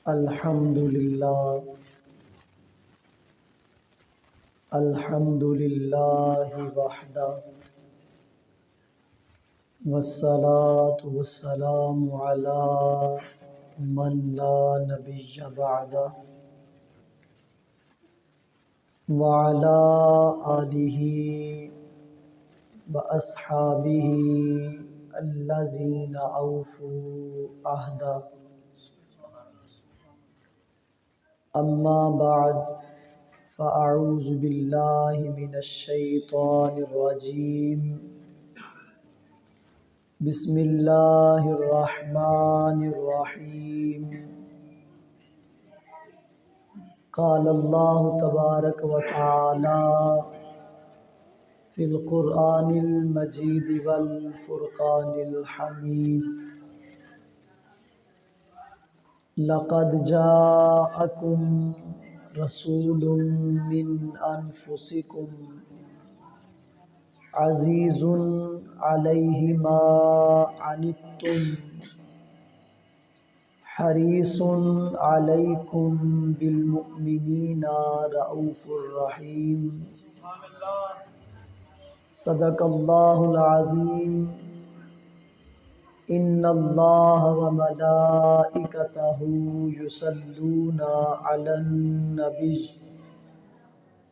الحمد للہ وحدہ والصلاة والسلام علی من لا نبی بعدہ وعلی آلہ واصحابہ الذین اوفوا عہدہ اما بعد فاعوذ باللہ من الشیطان الرجیم بسم اللہ الرحمن الرحیم قال اللہ تبارک و تعالی فی القرآن المجید والفرقان الحمید لقد جاءکم رسول من انفسکم عزیز علیہ ما عنتم حریص علیکم بالمؤمنین رؤوف الرحیم صدق اللہ العظیم ان اللہ وملائکتہ یصلون علی النبی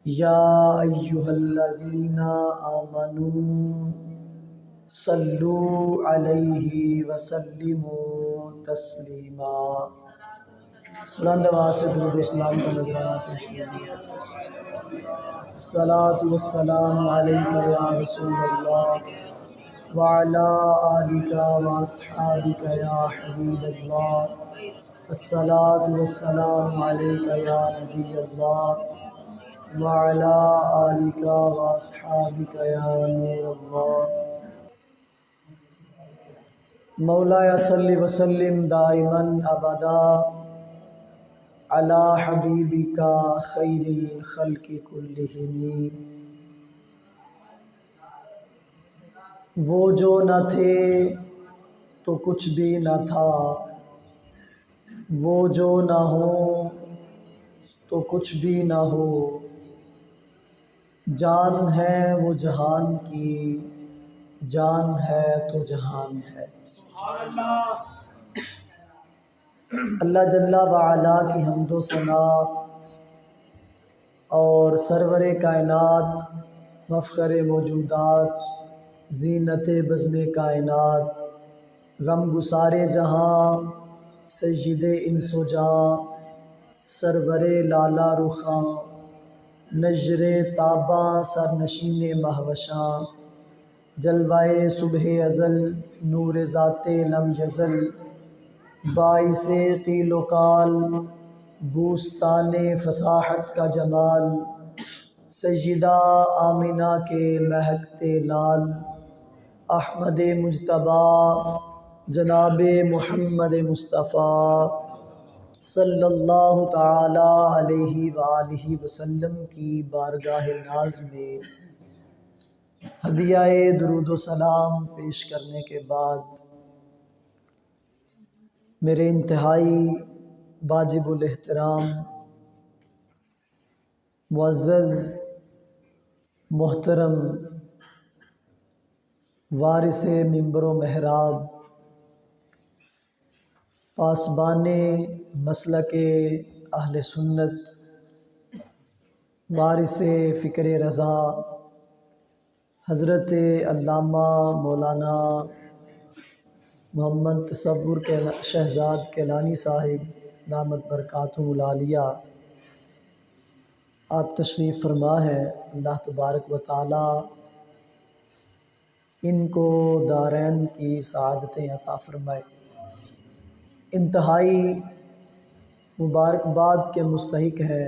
یا ایہا الذین آمنوا صلوا علیہ وسلموا تسلیما۔ بلند آواز سے درود و اسلام کا نذرانہ پیش کیجیے۔ الصلاۃ والسلام علیک یا رسول اللہ وعلی آلک واصحابک یا حبیب اللہ۔ الصلاۃ والسلام علیک یا نبی اللہ وعلی آلک واصحابک یا نور اللہ۔ مولایا صلی وسلم دائما ابدا علی حبیبک خیر الخلق کلہم۔ وہ جو نہ تھے تو کچھ بھی نہ تھا، وہ جو نہ ہوں تو کچھ بھی نہ ہو، جان ہے وہ جہان کی، جان ہے تو جہان ہے۔ اللہ جل وعلا کی حمد و ثنا اور سرور کائنات مفخر موجودات زینت بزم کائنات غم گسار جہاں سید انس و جاں سرور لالا رخاں نجر تاباں سرنشین مہوشاں جلوائے صبح ازل نور ذات لم یزل باعث قیل و قال بوستان فصاحت کا جمال سیدہ آمنہ کے مہکتے لال احمد مجتبیٰ جناب محمد مصطفیٰ صلی اللہ تعالی علیہ وآلہ وسلم کی بارگاہ ناز میں ہدیہ درود و سلام پیش کرنے کے بعد میرے انتہائی واجب الاحترام معزز محترم وارث منبر و محراب پاسبان مسلک اہل سنت وارث فکر رضا حضرت علامہ مولانا محمد تصور کے شہزاد کیلانی صاحب دامت برکاتہم العالیہ، آپ تشریف فرما ہے۔ اللہ تبارک و تعالی ان کو دارین کی سعادتیں عطا فرمائے۔ انتہائی مبارکباد کے مستحق ہے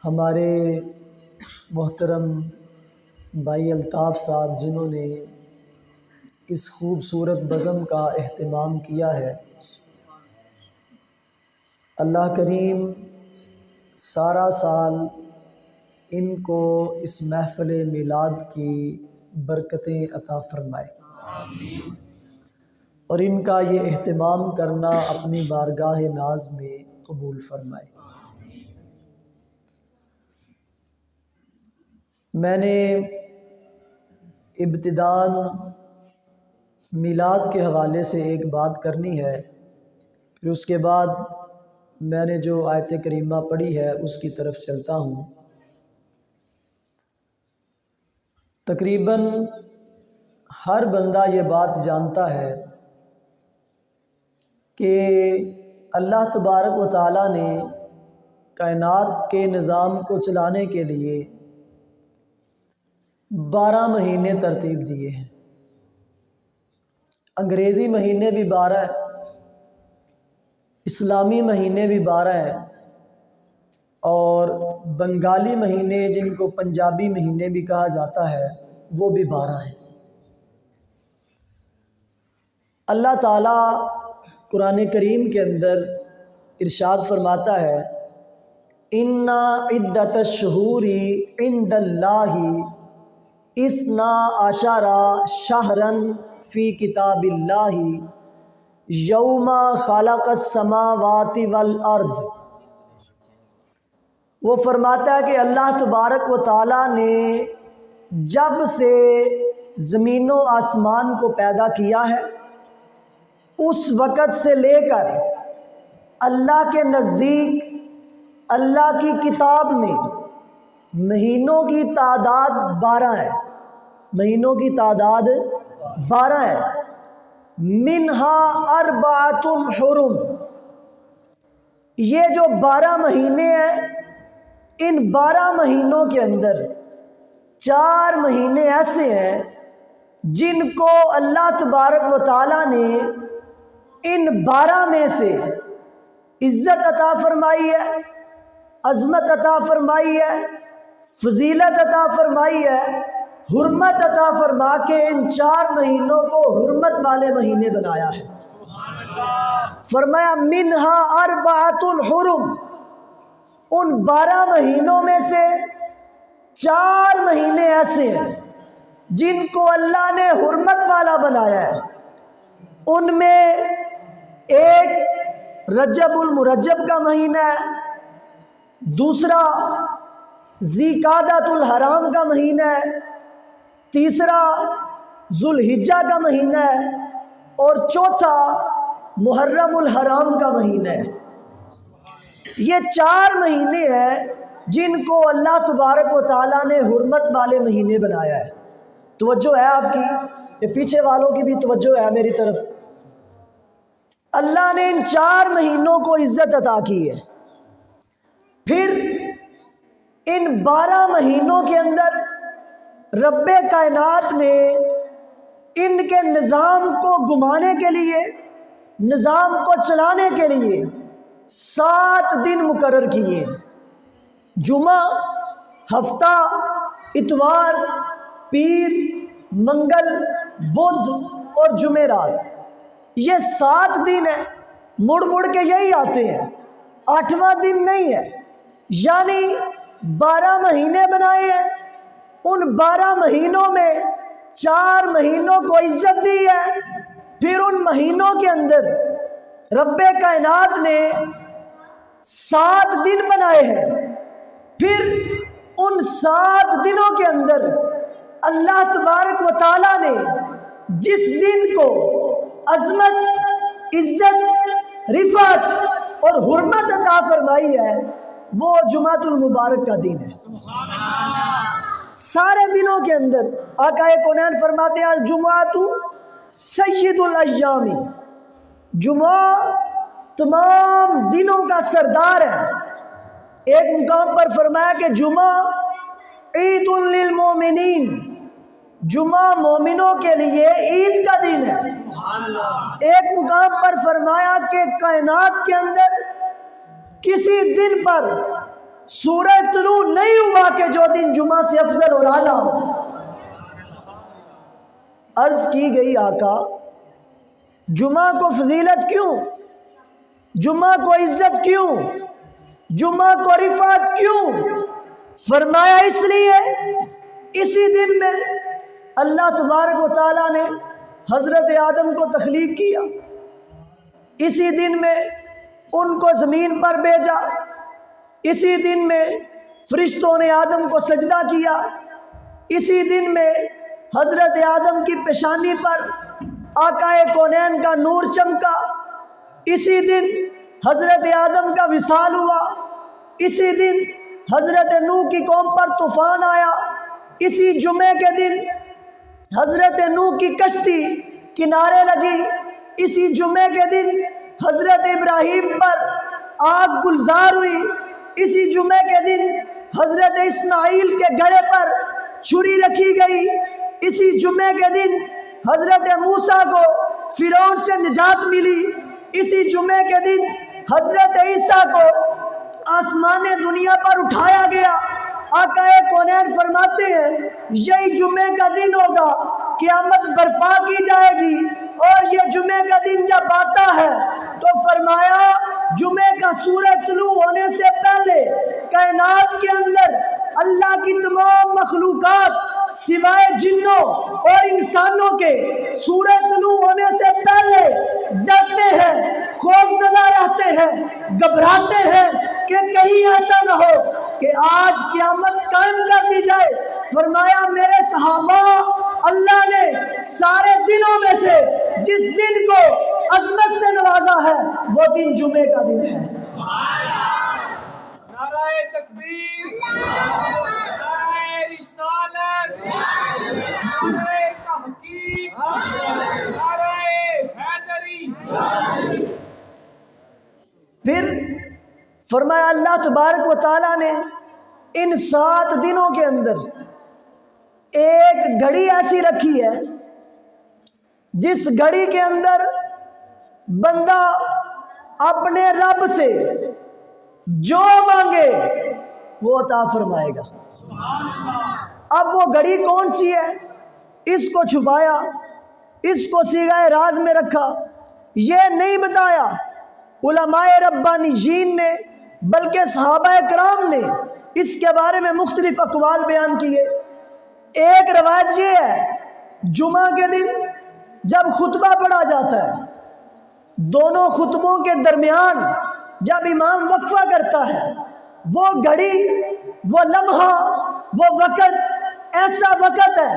ہمارے محترم بھائی الطاف صاحب، جنہوں نے اس خوبصورت بزم کا اہتمام کیا ہے۔ اللہ کریم سارا سال ان کو اس محفل میلاد کی برکتیں عطا فرمائے اور ان کا یہ اہتمام کرنا اپنی بارگاہ ناز میں قبول فرمائے۔ میں نے ابتداءً میلاد کے حوالے سے ایک بات کرنی ہے، پھر اس کے بعد میں نے جو آیت کریمہ پڑھی ہے اس کی طرف چلتا ہوں۔ تقریباً ہر بندہ یہ بات جانتا ہے کہ اللہ تبارک و تعالیٰ نے کائنات کے نظام کو چلانے کے لیے 12 مہینے ترتیب دیے ہیں۔ انگریزی مہینے بھی 12 ہیں، اسلامی مہینے بھی 12 ہیں، اور بنگالی مہینے جن کو پنجابی مہینے بھی کہا جاتا ہے وہ بھی 12 ہیں۔ اللہ تعالیٰ قرآن کریم کے اندر ارشاد فرماتا ہے اِنَّ عِدَّةَ الشُّهُورِ عِندَ اللَّهِ 12 شَهْرًا فِي كِتَابِ اللَّهِ يَوْمَ خَلَقَ السَّمَاوَاتِ وَالْأَرْضِ۔ وہ فرماتا ہے کہ اللہ تبارک و تعالیٰ نے جب سے زمین و آسمان کو پیدا کیا ہے اس وقت سے لے کر اللہ کے نزدیک اللہ کی کتاب میں مہینوں کی تعداد 12 ہے، مہینوں کی تعداد 12 ہے۔ منہا 4 حرم، یہ جو 12 مہینے ہیں ان 12 مہینوں کے اندر 4 مہینے ایسے ہیں جن کو اللہ تبارک و تعالیٰ نے ان 12 میں سے عزت عطا فرمائی ہے، عظمت عطا فرمائی ہے، فضیلت عطا فرمائی ہے، حرمت عطا فرما کے ان 4 مہینوں کو حرمت والے مہینے بنایا ہے۔ فرمایا منہا 4 حرم، ان 12 مہینوں میں سے 4 مہینے ایسے ہیں جن کو اللہ نے حرمت والا بنایا ہے۔ ان میں ایک رجب المرجب کا مہینہ ہے، دوسرا ذی-قعدۃ الحرام کا مہینہ ہے، تیسرا ذوالحجہ کا مہینہ ہے، اور چوتھا محرم الحرام کا مہینہ ہے۔ یہ 4 مہینے ہیں جن کو اللہ تبارک و تعالیٰ نے حرمت والے مہینے بنایا ہے۔ توجہ ہے آپ کی، یہ پیچھے والوں کی بھی توجہ ہے میری طرف۔ اللہ نے ان 4 مہینوں کو عزت عطا کی ہے۔ پھر ان 12 مہینوں کے اندر رب کائنات نے ان کے نظام کو گھمانے کے لیے، نظام کو چلانے کے لیے 7 دن مقرر کیے، جمعہ، ہفتہ، اتوار، پیر، منگل، بدھ اور جمعرات، یہ 7 دن ہیں، مڑ مڑ کے یہی آتے ہیں، 8واں دن نہیں ہے۔ یعنی 12 مہینے بنائے ہیں، ان 12 مہینوں میں 4 مہینوں کو عزت دی ہے۔ پھر ان مہینوں کے اندر رب کائنات نے 7 دن بنائے ہیں۔ پھر ان 7 دنوں کے اندر اللہ تبارک و تعالیٰ نے جس دن کو عظمت، عزت، رفعت اور حرمت عطا فرمائی ہے وہ جمعۃ المبارک کا دن ہے۔ سارے دنوں کے اندر آقا کونین فرماتے ہیں الجمعۃ سید الایام، جمعہ تمام دنوں کا سردار ہے۔ ایک مقام پر فرمایا کہ جمعہ عید للمومنین، جمعہ مومنوں کے لیے عید کا دن ہے۔ ایک مقام پر فرمایا کہ کائنات کے اندر کسی دن پر سورج طلوع نہیں ہوا کہ جو دن جمعہ سے افضل اور اعلیٰ ہو۔ عرض کی گئی آقا جمعہ کو فضیلت کیوں، جمعہ کو عزت کیوں، جمعہ کو رفعت کیوں؟ فرمایا اس لیے اسی دن میں اللہ تبارک و تعالیٰ نے حضرت آدم کو تخلیق کیا، اسی دن میں ان کو زمین پر بھیجا، اسی دن میں فرشتوں نے آدم کو سجدہ کیا، اسی دن میں حضرت آدم کی پیشانی پر آقا کونین کا نور چمکا، اسی دن حضرت آدم کا وصال ہوا، اسی دن حضرت نوح کی قوم پر طوفان آیا، اسی جمعے کے دن حضرت نوح کی کشتی کنارے لگی، اسی جمعے کے دن حضرت ابراہیم پر آگ گلزار ہوئی، اسی جمعے کے دن حضرت اسماعیل کے گلے پر چھری رکھی گئی، اسی جمعے کے دن حضرت موسیٰ کو فرعون سے نجات ملی، اسی جمعے کے دن حضرت عیسیٰ کو آسمان دنیا پر اٹھایا گیا۔ آقا کونین فرماتے ہیں یہی جمعے کا دن ہوگا، قیامت برپا کی جائے گی، اور یہ جمعے کا دن جب آتا ہے تو فرمایا جمعے کا سورج طلوع ہونے سے پہلے کائنات کے اندر اللہ کی تمام مخلوقات سوائے جنوں اور انسانوں کے سورج طلوع ہونے سے پہلے ڈرتے ہیں، خوف زدہ رہتے ہیں، گھبراتے ہیں کہ کہیں ایسا نہ ہو کہ آج قیامت قائم کر دی جائے۔ فرمایا میرے صحابہ، اللہ نے سارے دنوں میں سے جس دن کو عظمت سے نوازا ہے وہ دن جمعے کا دن ہے۔ نعرہ تکبیر، نعرہ رسالت، نعرہ تحقیق، نعرہ حیدری۔ پھر فرمایا اللہ تبارک و تعالیٰ نے ان 7 دنوں کے اندر ایک گھڑی ایسی رکھی ہے جس گھڑی کے اندر بندہ اپنے رب سے جو مانگے وہ عطا فرمائے گا۔ اب وہ گھڑی کون سی ہے، اس کو چھپایا، اس کو صیغہ راز میں رکھا، یہ نہیں بتایا علماء ربانیین نے، بلکہ صحابہ کرام نے اس کے بارے میں مختلف اقوال بیان کیے۔ ایک روایت یہ ہے جمعہ کے دن جب خطبہ پڑھا جاتا ہے، دونوں خطبوں کے درمیان جب امام وقفہ کرتا ہے، وہ گھڑی، وہ لمحہ، وہ وقت ایسا وقت ہے،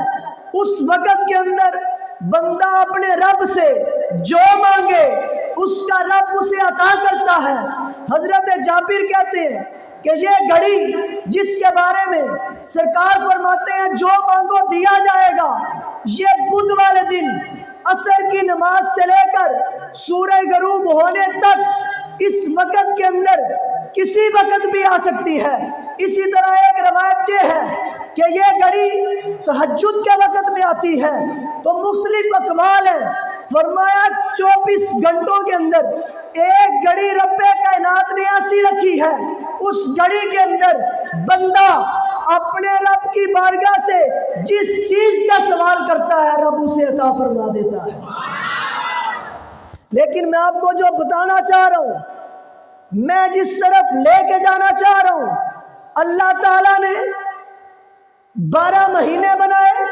اس وقت کے اندر بندہ اپنے رب سے جو مانگے اس کا رب اسے عطا کرتا ہے۔ حضرت جابر کہتے ہیں کہ یہ گھڑی جس کے بارے میں سرکار فرماتے ہیں جو مانگو دیا جائے گا، یہ بدھ والے دن عصر کی نماز سے لے کر سورج غروب ہونے تک اس وقت کے اندر کسی وقت بھی آ سکتی ہے۔ اسی طرح ایک روایت یہ ہے کہ یہ گھڑی تہجد کے وقت میں آتی ہے، تو مختلف اقوال ہیں۔ فرمایا 24 گھنٹوں کے اندر ایک گھڑی رب کائنات نے ایسی رکھی ہے، اس گھڑی کے اندر بندہ اپنے رب کی بارگاہ سے جس چیز کا سوال کرتا ہے رب اسے عطا فرما دیتا ہے۔ لیکن میں آپ کو جو بتانا چاہ رہا ہوں، میں جس طرف لے کے جانا چاہ رہا ہوں، اللہ تعالیٰ نے 12 مہینے بنائے،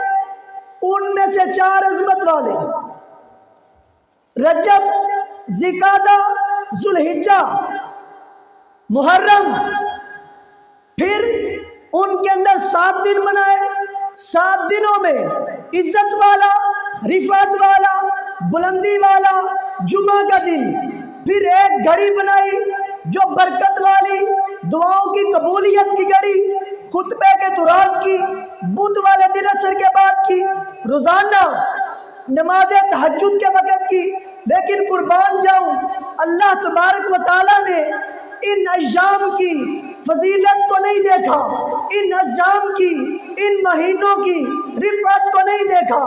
ان میں سے 4 عظمت والے، رجب، ذوالقعدہ، ذوالحجہ، محرم، پھر ان کے اندر 7 دن بنائے۔ 7 دنوں میں عزت والا، رفعت والا، بلندی والا جمعہ کا دن، پھر ایک گھڑی بنائی جو برکت والی، دعاؤں کی قبولیت کی گھڑی، خطبے کے دوران کی، بدھ والے دن عصر کے بعد کی، روزانہ نماز تہجد کے وقت کی۔ لیکن قربان جاؤں، اللہ تبارک و تعالیٰ نے ان ایام کی فضیلت کو نہیں دیکھا، ان ایام کی، ان مہینوں کی رفعت کو نہیں دیکھا،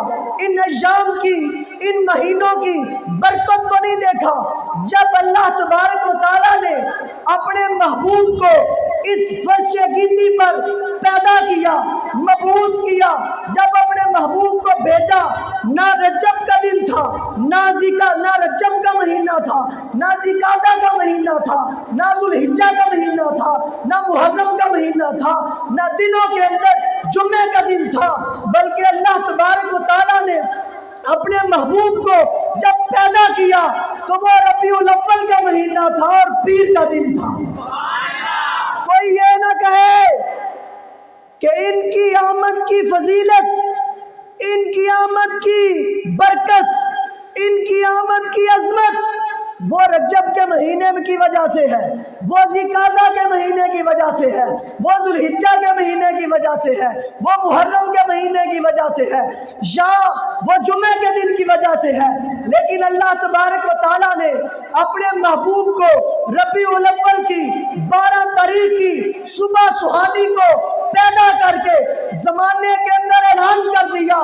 ان ایام کی، ان مہینوں کی برکت کو نہیں دیکھا۔ جب اللہ تبارک و تعالیٰ نے اپنے محبوب کو اس فرش گیتی پر پیدا کیا، مبعوث کیا، جب اپنے محبوب کو بھیجا، نہ رجب کا دن تھا، نہ رجب کا مہینہ تھا، نہ ذوالقعدہ کا مہینہ تھا، نہ ذوالحجہ کا مہینہ تھا، نہ محرم کا مہینہ تھا، نہ دنوں کے اندر جمعے کا دن تھا، بلکہ اللہ تبارک و تعالیٰ نے اپنے محبوب کو جب پیدا کیا تو وہ ربیع الاول کا مہینہ تھا اور پیر کا دن تھا۔ کوئی یہ نہ کہے کہ ان کی آمد کی فضیلت، ان کی آمد کی برکت، ان کی آمد کی عظمت وہ رجب کے مہینے کی وجہ سے ہے، وہ ذوالقعدہ کے مہینے کی وجہ سے ہے، وہ ذوالحجہ کے مہینے کی وجہ سے ہے، وہ محرم کے مہینے کی وجہ سے ہے، یا وہ جمعے کے دن کی وجہ سے ہے۔ لیکن اللہ تبارک و تعالیٰ نے اپنے محبوب کو ربیع الاول کی 12 تاریخ کی صبح سہانی کو پیدا کر کے زمانے کے اندر اعلان کر دیا،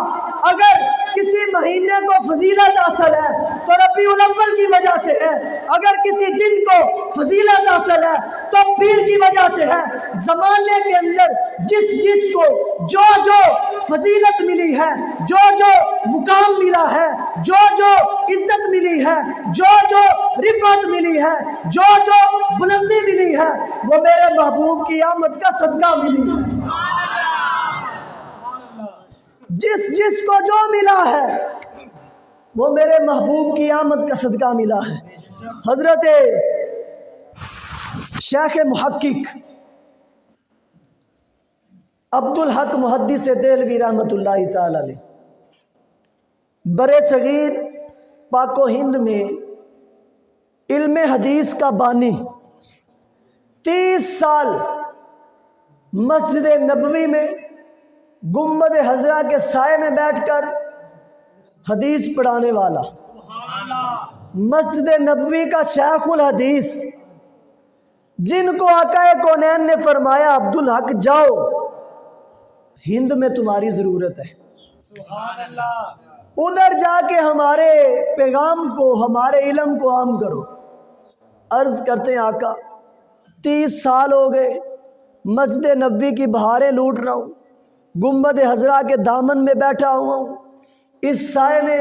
اگر کسی مہینے کو فضیلت حاصل ہے تو ربیع الاول کی وجہ سے ہے، اگر کسی دن کو فضیلت حاصل ہے تو پیر کی وجہ سے ہے۔ زمانے کے اندر جس کو جو فضیلت ملی ہے، جو مقام ملا ہے، جو عزت ملی ہے، جو رفعت ملی ہے، جو بلندی ملی ہے، وہ میرے محبوب کی آمد کا صدقہ ملی ہے۔ جس کو جو ملا ہے وہ میرے محبوب کی آمد کا صدقہ ملا ہے۔ حضرت شیخ محقق عبدالحق محدث دہلوی رحمۃ اللہ تعالی علیہ برے صغیر پاک و ہند میں علم حدیث کا بانی، 30 سال مسجد نبوی میں گنبد خضرا کے سائے میں بیٹھ کر حدیث پڑھانے والا، مسجد نبوی کا شیخ الحدیث، جن کو آقا کونین نے فرمایا عبدالحق جاؤ، ہند میں تمہاری ضرورت ہے، ادھر جا کے ہمارے پیغام کو، ہمارے علم کو عام کرو۔ عرض کرتے ہیں آقا 30 سال ہو گئے مسجد نبوی کی بہاریں لوٹ رہا ہوں، گنبد خضرا کے دامن میں بیٹھا ہوا ہوں، اس سائے نے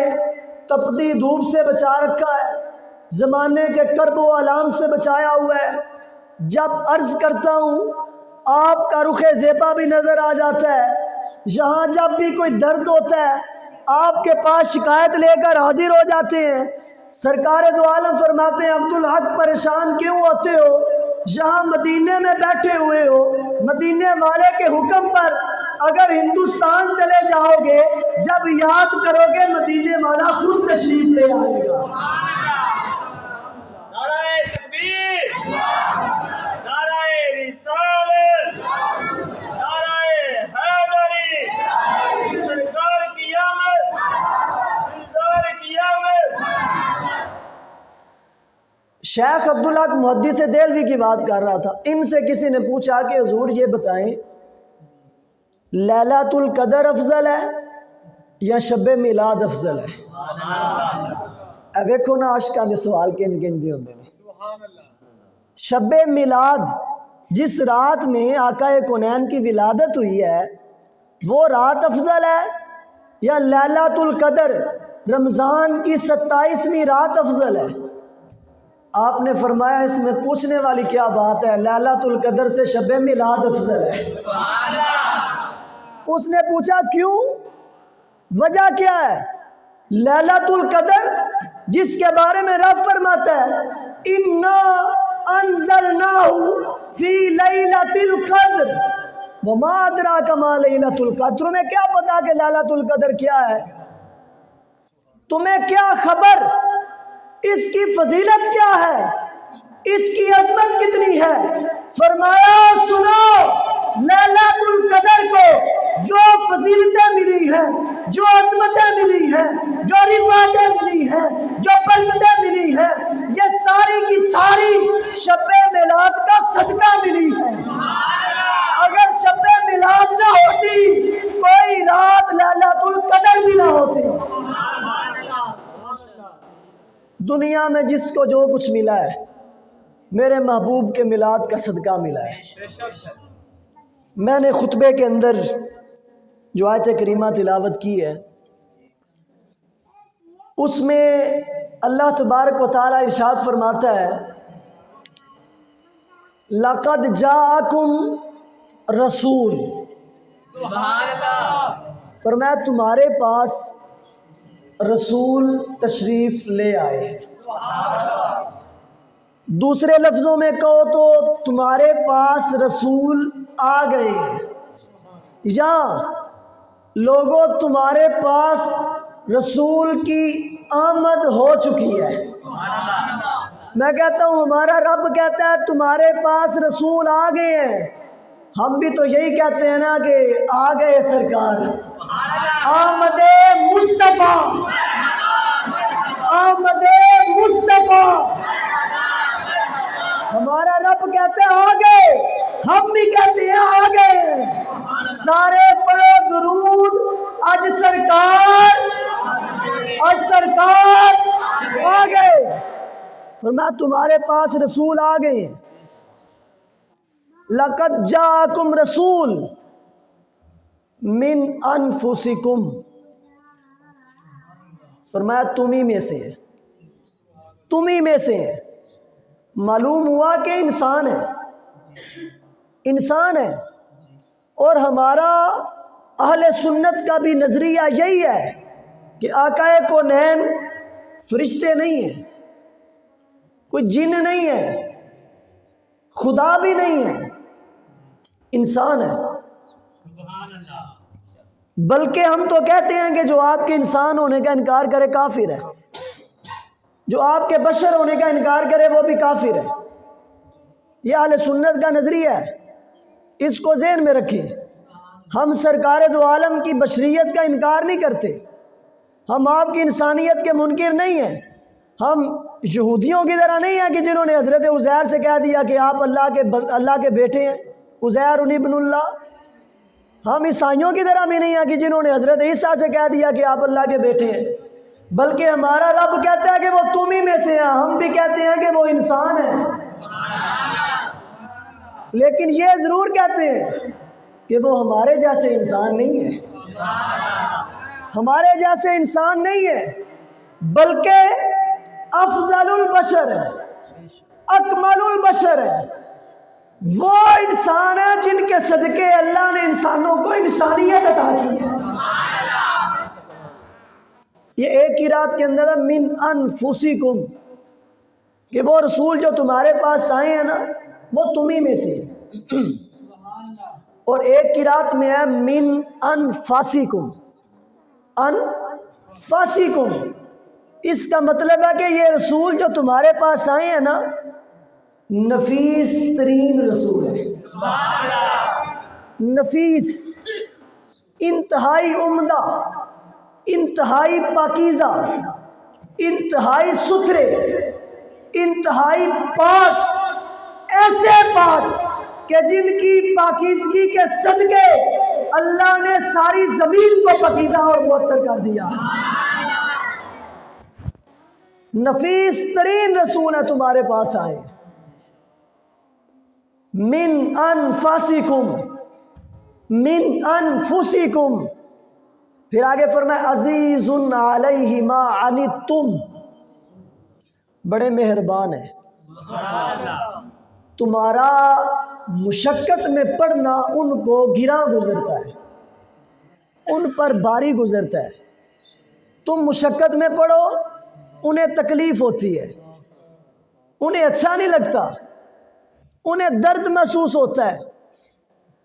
تپتی دھوپ سے بچا رکھا ہے، زمانے کے کرب و آلام سے بچایا ہوا ہے۔ جب عرض کرتا ہوں آپ کا رخ زیبا بھی نظر آ جاتا ہے، یہاں جب بھی کوئی درد ہوتا ہے آپ کے پاس شکایت لے کر حاضر ہو جاتے ہیں۔ سرکار دو عالم فرماتے ہیں عبدالحق پریشان کیوں ہوتے ہو؟ یہاں مدینے میں بیٹھے ہوئے ہو، مدینے والے کے حکم پر اگر ہندوستان چلے جاؤ گے، جب یاد کرو گے مدینے والا خود تشریف لے آئے گا۔ نعرہ تکبیر، نعرہ رسالت، نعرہ حیدری، سرکار کی آمد، سرکار کی آمد۔ شیخ عبدالحق محدث دہلوی کی بات کر رہا تھا، ان سے کسی نے پوچھا کہ حضور یہ بتائیں لیلۃ القدر افضل ہے یا شب میلاد افضل ہے؟ ویکھو نا عاشقاں دے سوال کن دی ہوندے نے۔ شب میلاد جس رات میں آقا کونین کی ولادت ہوئی ہے وہ رات افضل ہے یا لیلۃ القدر رمضان کی 27ویں رات افضل ہے؟ آپ نے فرمایا اس میں پوچھنے والی کیا بات ہے، لیلۃ القدر سے شب میلاد افضل ہے۔ اس نے پوچھا کیوں، وجہ کیا ہے؟ لیلۃ القدر جس کے بارے میں رب فرماتا ہے انا انزلناہ فی لیلۃ القدر وما ادراک ما لیلۃ القدر۔ تمہیں کیا پتا کہ لیلۃ القدر کیا ہے؟ تمہیں کیا خبر اس کی فضیلت کیا ہے، اس کی عظمت کتنی ہے؟ فرمایا سنو، لیلۃ القدر کو جو فضیلتیں ملی ہیں، جو عظمتیں ملی ہیں، جو رفعتیں ملی ہیں، جو برکتیں ملی ہیں، یہ ساری کی ساری شب میلاد کا صدقہ ملی ہے۔ اگر شب میلاد نہ ہوتی کوئی رات لیلۃ القدر بھی نہ ہوتی۔ دنیا میں جس کو جو کچھ ملا ہے میرے محبوب کے میلاد کا صدقہ ملا ہے۔ میں نے خطبے کے اندر جو آیت کریمہ تلاوت کی ہے اس میں اللہ تبارک و تعالی ارشاد فرماتا ہے لَقَدْ جَاءَكُمْ رسول، سبحان اللہ، فرمایا تمہارے پاس رسول تشریف لے آئے. دوسرے لفظوں میں کہو تو تمہارے پاس رسول آ گئے، یا لوگوں تمہارے پاس رسول کی آمد ہو چکی ہے. میں کہتا ہوں ہمارا رب کہتا ہے تمہارے پاس رسول آ گئے ہیں. ہم بھی تو یہی کہتے ہیں نا کہ آ گئے سرکار. آمد مصطفیٰ، آمد مصطفیٰ. ہمارا رب کہتے ہیں آ گئے، ہم بھی کہتے ہیں آ گئے. سارے پڑھو درود اج سرکار، اور سرکار آ گئے. فرمایا تمہارے پاس رسول آ گئے. لقد جاءکم رسول من انفسکم. فرمایا تمہیں میں سے ہے، تمہیں میں سے ہے. معلوم ہوا کہ انسان ہے، انسان ہے. اور ہمارا اہل سنت کا بھی نظریہ یہی ہے کہ آقا کونین فرشتے نہیں ہیں، کوئی جن نہیں ہے، خدا بھی نہیں ہے، انسان ہے. بلکہ ہم تو کہتے ہیں کہ جو آپ کے انسان ہونے کا انکار کرے کافر ہے، جو آپ کے بشر ہونے کا انکار کرے وہ بھی کافر ہے. یہ اہل سنت کا نظریہ ہے، اس کو ذہن میں رکھیں. ہم سرکار دو عالم کی بشریت کا انکار نہیں کرتے، ہم آپ کی انسانیت کے منکر نہیں ہیں. ہم یہودیوں کی طرح نہیں ہیں کہ جنہوں نے حضرت عزیر سے کہہ دیا کہ آپ اللہ کے بیٹے ہیں، عزیر ابن اللہ. ہم عیسائیوں کی طرح بھی نہیں ہیں کہ جنہوں نے حضرت عیسیٰ سے کہہ دیا کہ آپ اللہ کے بیٹے ہیں. بلکہ ہمارا رب کہتا ہے کہ وہ تم ہی میں سے ہیں. ہم بھی کہتے ہیں کہ وہ انسان ہیں، لیکن یہ ضرور کہتے ہیں کہ وہ ہمارے جیسے انسان نہیں ہے، ہمارے جیسے انسان نہیں ہے، بلکہ افضل البشر ہے، اکمل البشر ہے. وہ انسان ہے جن کے صدقے اللہ نے انسانوں کو انسانیت عطا کی ہے. یہ ایک ہی رات کے اندر ہے من انفسکم، کہ وہ رسول جو تمہارے پاس آئے ہیں نا وہ تمہیں میں سے ہے. اور ایک کی رات میں ہے من انفاسکم، انفاسکم. اس کا مطلب ہے کہ یہ رسول جو تمہارے پاس آئے ہیں نا نفیس ترین رسول ہے. نفیس، انتہائی عمدہ، انتہائی پاکیزہ، انتہائی ستھرے، انتہائی پاک، ایسے پاک کہ جن کی پاکیزگی کے صدقے اللہ نے ساری زمین کو پاکیزہ اور معطر کر دیا. نفیس ترین رسول ہے تمہارے پاس آئے. من انفاسکم، من انفسکم. پھر آگے فرمایا عزیز علیہ ما عنتم، بڑے مہربان ہیں. تمہارا مشقت میں پڑنا ان کو گراں گزرتا ہے، ان پر باری گزرتا ہے. تم مشقت میں پڑو، انہیں تکلیف ہوتی ہے، انہیں اچھا نہیں لگتا، انہیں درد محسوس ہوتا ہے.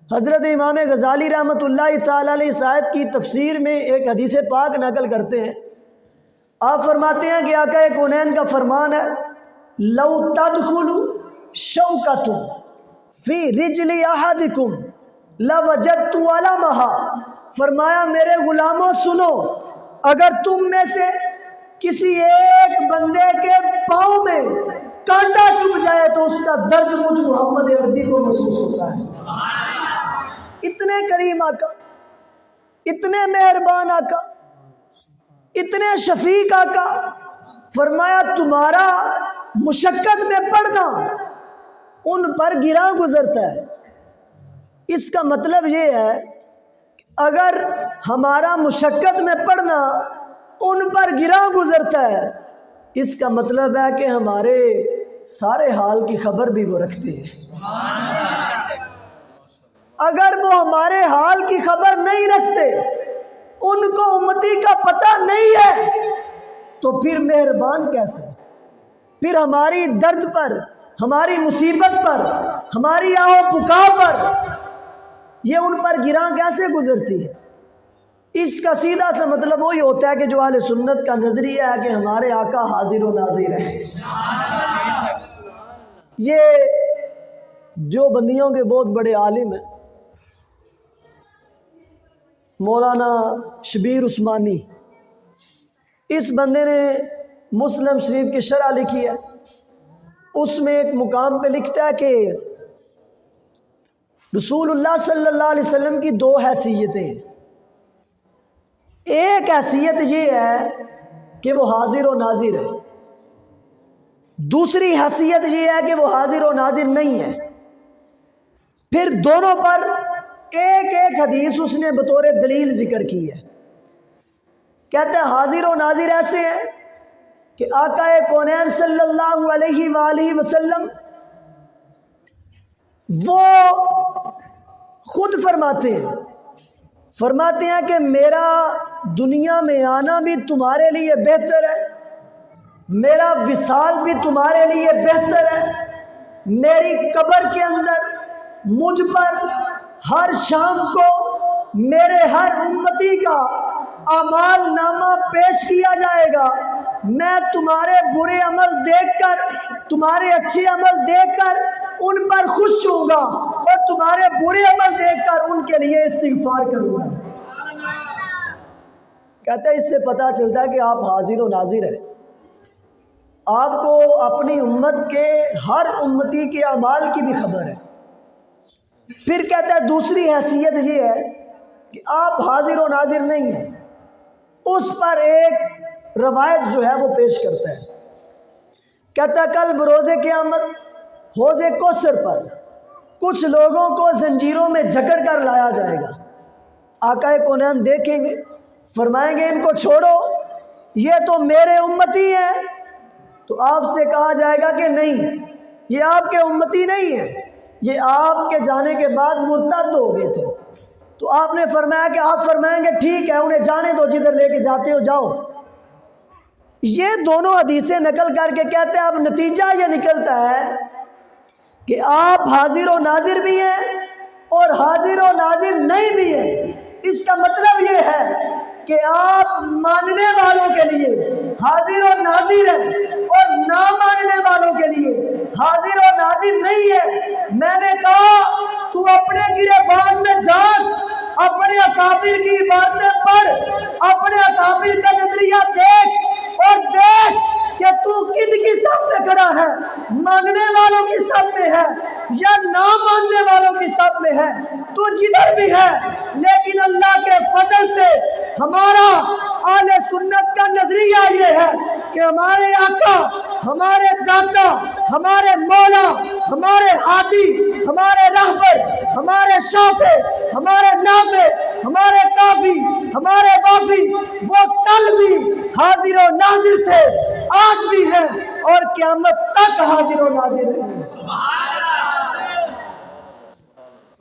حضرت امام غزالی رحمۃ اللہ تعالی علیہ اس آیت کی تفسیر میں ایک حدیث پاک نقل کرتے ہیں. آپ فرماتے ہیں کہ آقا کونین کا فرمان ہے لو تدخل شوکۃ فی رجل احدکم لوجدت علمها. فرمایا میرے غلاموں سنو، اگر تم میں سے کسی ایک بندے کے پاؤں میں کانٹا چبھ جائے تو اس کا درد مجھ محمد عربی کو محسوس ہوتا ہے. اتنے کریم آقا، اتنے مہربان آقا، اتنے شفیق آقا. فرمایا تمہارا مشقت میں پڑنا ان پر گراں گزرتا ہے. اس کا مطلب یہ ہے اگر ہمارا مشقت میں پڑنا ان پر گراں گزرتا ہے، اس کا مطلب ہے کہ ہمارے سارے حال کی خبر بھی وہ رکھتے ہیں. اگر وہ ہمارے حال کی خبر نہیں رکھتے ان کو امتی کا پتہ نہیں ہے تو پھر مہربان کیسے؟ پھر ہماری درد پر، ہماری مصیبت پر، ہماری آہ و بکا پر یہ ان پر گراں کیسے گزرتی ہے؟ اس کا سیدھا سا مطلب وہی ہوتا ہے کہ جو اہل سنت کا نظریہ ہے کہ ہمارے آقا حاضر و ناظر ہیں۔ یہ جو بندیوں کے بہت بڑے عالم ہیں، مولانا شبیر عثمانی، اس بندے نے مسلم شریف کی شرح لکھی ہے، اس میں ایک مقام پہ لکھتا ہے کہ رسول اللہ صلی اللہ علیہ وسلم کی دو حیثیتیں ہیں۔ ایک حیثیت یہ ہے کہ وہ حاضر و ناظر ہے، دوسری حیثیت یہ ہے کہ وہ حاضر و ناظر نہیں ہے۔ پھر دونوں پر ایک ایک حدیث اس نے بطور دلیل ذکر کی ہے۔ کہتا ہے حاضر و ناظر ایسے ہیں کہ آقا کونین صلی اللہ علیہ وآلہ وسلم وہ خود فرماتے ہیں کہ میرا دنیا میں آنا بھی تمہارے لیے بہتر ہے، میرا وصال بھی تمہارے لیے بہتر ہے، میری قبر کے اندر مجھ پر ہر شام کو میرے ہر امتی کا اعمال نامہ پیش کیا جائے گا، میں تمہارے برے عمل دیکھ کر، تمہارے اچھے عمل دیکھ کر ان پر خوش ہوں گا اور تمہارے برے عمل دیکھ کر ان کے لیے استغفار کروں گا۔ کہتا ہے اس سے پتہ چلتا ہے کہ آپ حاضر و ناظر ہیں، آپ کو اپنی امت کے ہر امتی کے اعمال کی بھی خبر ہے۔ پھر کہتا ہے دوسری حیثیت یہ ہے کہ آپ حاضر و ناظر نہیں ہیں۔ اس پر ایک روایت جو ہے وہ پیش کرتا ہے، کہتا ہے کل بروز قیامت حوض کوثر پر کچھ لوگوں کو زنجیروں میں جکڑ کر لایا جائے گا۔ آقا کونین دیکھیں گے، فرمائیں گے ان کو چھوڑو، یہ تو میرے امتی ہیں۔ تو آپ سے کہا جائے گا کہ نہیں، یہ آپ کے امتی نہیں ہیں، یہ آپ کے جانے کے بعد مرتد ہو گئے تھے۔ تو آپ نے فرمایا کہ آپ فرمائیں گے ٹھیک ہے انہیں جانے دو، جدھر لے کے جاتے ہو جاؤ۔ یہ دونوں حدیثیں نقل کر کے کہتے ہیں اب نتیجہ یہ نکلتا ہے کہ آپ حاضر و ناظر بھی ہیں اور حاضر و ناظر نہیں بھی ہیں۔ اس کا مطلب یہ ہے کہ آپ ماننے والوں کے لیے حاضر و ناظر ہیں اور نہ ماننے والوں کے لیے حاضر و ناظر نہیں ہے۔ میں نے کہا تو اپنے گریبان میں جان، اپنے اکابر کی باتیں پڑھ، اپنے اکابر کا نظریہ دیکھ اور دیکھ کہ تو کن کی صف میں کھڑا ہے، ماننے والوں کی صف میں ہے یا نہ ماننے والوں کی صف میں ہے۔ تو جدھر بھی ہے، لیکن اللہ کے فضل سے ہمارا اہل سنت کا نظریہ یہ ہے کہ ہمارے آقا، ہمارے داتا، ہمارے مولا، ہمارے ہادی، ہمارے رہبر، ہمارے شافع، ہمارے نافع، ہمارے کافی، ہمارے وافی، وہ کل بھی حاضر و ناظر تھے، آج بھی ہیں اور قیامت تک حاضر و ناظر ہیں۔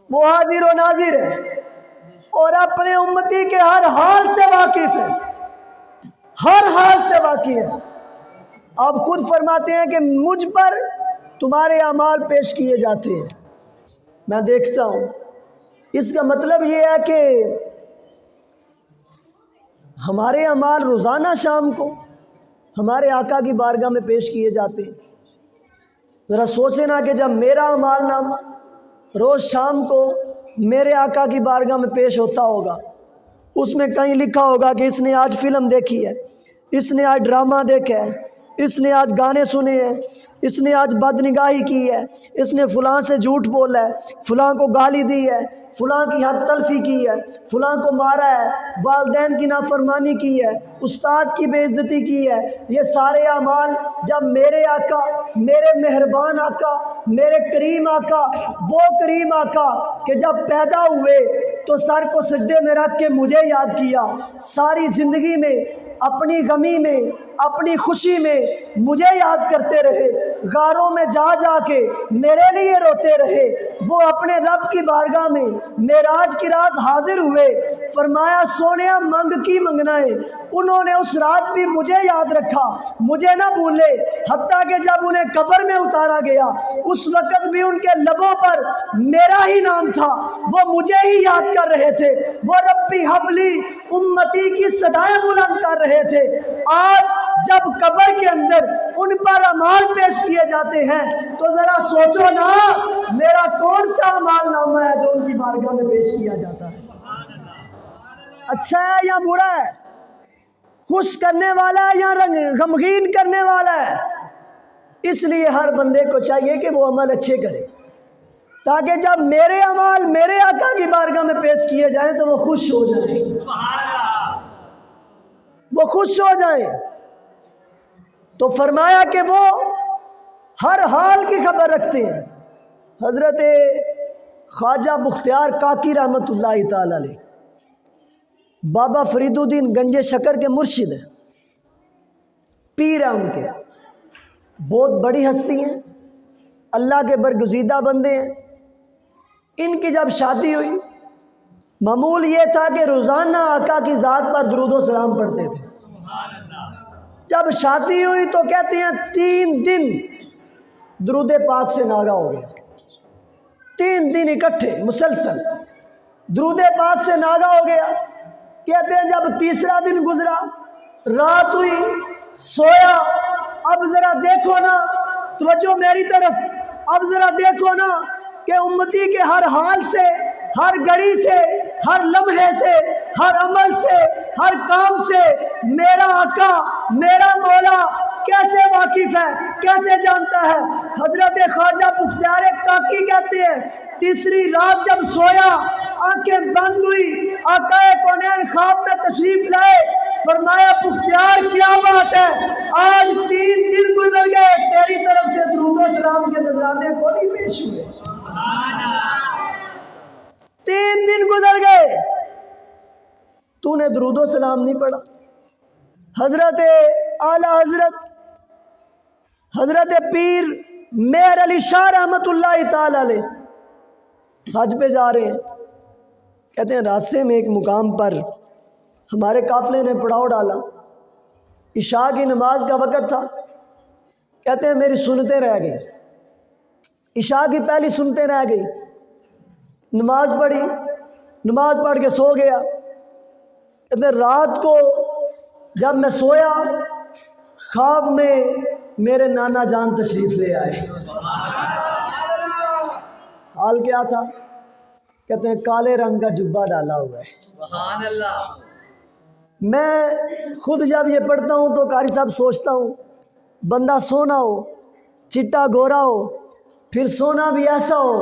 وہ حاضر و ناظر ہے اور اپنے امتی کے ہر حال سے واقف ہے، ہر حال سے واقف ہے۔ آپ خود فرماتے ہیں کہ مجھ پر تمہارے اعمال پیش کیے جاتے ہیں، میں دیکھتا ہوں۔ اس کا مطلب یہ ہے کہ ہمارے اعمال روزانہ شام کو ہمارے آقا کی بارگاہ میں پیش کیے جاتے ہیں۔ ذرا سوچیں نا کہ جب میرا اعمال نامہ روز شام کو میرے آقا کی بارگاہ میں پیش ہوتا ہوگا، اس میں کہیں لکھا ہوگا کہ اس نے آج فلم دیکھی ہے، اس نے آج ڈرامہ دیکھا ہے، اس نے آج گانے سنے ہیں، اس نے آج بدنگاہی کی ہے، اس نے فلاں سے جھوٹ بولا ہے، فلاں کو گالی دی ہے، فلاں کی حد تلفی کی ہے، فلاں کو مارا ہے، والدین کی نافرمانی کی ہے، استاد کی بے عزتی کی ہے۔ یہ سارے اعمال جب میرے آقا، میرے مہربان آقا، میرے کریم آقا، وہ کریم آقا کہ جب پیدا ہوئے تو سر کو سجدے میں رکھ کے مجھے یاد کیا، ساری زندگی میں اپنی غمی میں اپنی خوشی میں مجھے یاد کرتے رہے، غاروں میں جا جا کے میرے لیے روتے رہے۔ وہ اپنے رب کی بارگاہ میں معراج کی رات حاضر ہوئے، فرمایا سونیا منگ کی منگنا ہے۔ انہوں نے اس رات بھی مجھے یاد رکھا، مجھے نہ بھولے، حتیٰ کہ جب انہیں قبر میں اتارا گیا اس وقت بھی ان کے لبوں پر میرا ہی نام تھا، وہ مجھے ہی یاد کر رہے تھے، وہ ربی حبلی امتی کی صدائیں بلند کر رہے تھے۔ آج جب قبر کے اندر ان پر اعمال پیش کیے جاتے ہیں تو ذرا سوچو نا، میرا کون سا اعمال نامہ ہے جو ان کی بارگاہ میں پیش کیا جاتا ہے؟ اچھا ہے یا برا ہے؟ خوش کرنے والا ہے یا غمگین کرنے والا ہے؟ اس لیے ہر بندے کو چاہیے کہ وہ عمل اچھے کرے، تاکہ جب میرے اعمال میرے آقا کی بارگاہ میں پیش کیے جائیں تو وہ خوش ہو جائیں، وہ خوش ہو جائیں۔ تو فرمایا کہ وہ ہر حال کی خبر رکھتے ہیں۔ حضرت خواجہ بختیار کاکی رحمت اللہ تعالی علیہ بابا فرید الدین گنج شکر کے مرشد ہیں، پیر ہیں، ان کے بہت بڑی ہستی ہیں، اللہ کے برگزیدہ بندے ہیں۔ ان کی جب شادی ہوئی، معمول یہ تھا کہ روزانہ آقا کی ذات پر درود و سلام پڑھتے تھے۔ جب شادی ہوئی تو کہتے ہیں 3 دن درود پاک سے ناغہ ہو گیا، 3 دن اکٹھے مسلسل درود پاک سے ناغہ ہو گیا۔ کہتے ہیں جب تیسرا دن گزرا، رات ہوئی، سویا، اب ذرا دیکھو نا، توجہ میری طرف، اب ذرا دیکھو نا کہ امتی کے ہر حال سے، ہر گھڑی سے، ہر لمحے سے، ہر عمل سے، ہر کام سے میرا آقا، میرا مولا کیسے واقف ہے، کیسے جانتا ہے۔ حضرت خواجہ بختیار کاکی کہتے ہیں تیسری رات جب سویا، آنکھیں بند ہوئی، آقا کونین خواب میں تشریف لائے، فرمایا بختیار کیا بات ہے، آج 3 دن گزر گئے تیری طرف سے درود و سلام کے نذرانے کو نہیں پیش ہوئے۔ 3 دن گزر گئے، تو نے درود و سلام نہیں پڑھا۔ حضرت اعلی حضرت پیر مہر علی شاہ رحمت اللہ تعالی علیہ حج پہ جا رہے ہیں، کہتے ہیں راستے میں ایک مقام پر ہمارے قافلے نے پڑاؤ ڈالا، عشاء کی نماز کا وقت تھا، کہتے ہیں میری سنتیں رہ گئی، عشاء کی پہلی سنتیں رہ گئی، نماز پڑھی، نماز پڑھ کے سو گیا۔ کہتے ہیں رات کو جب میں سویا، خواب میں میرے نانا جان تشریف لے آئے۔ حال کیا تھا؟ کہتے ہیں کالے رنگ کا جبہ ڈالا ہوا ہے۔ سبحان اللہ۔ میں خود جب یہ پڑھتا ہوں تو قاری صاحب سوچتا ہوں بندہ سونا ہو، چٹا گورا ہو، پھر سونا بھی ایسا ہو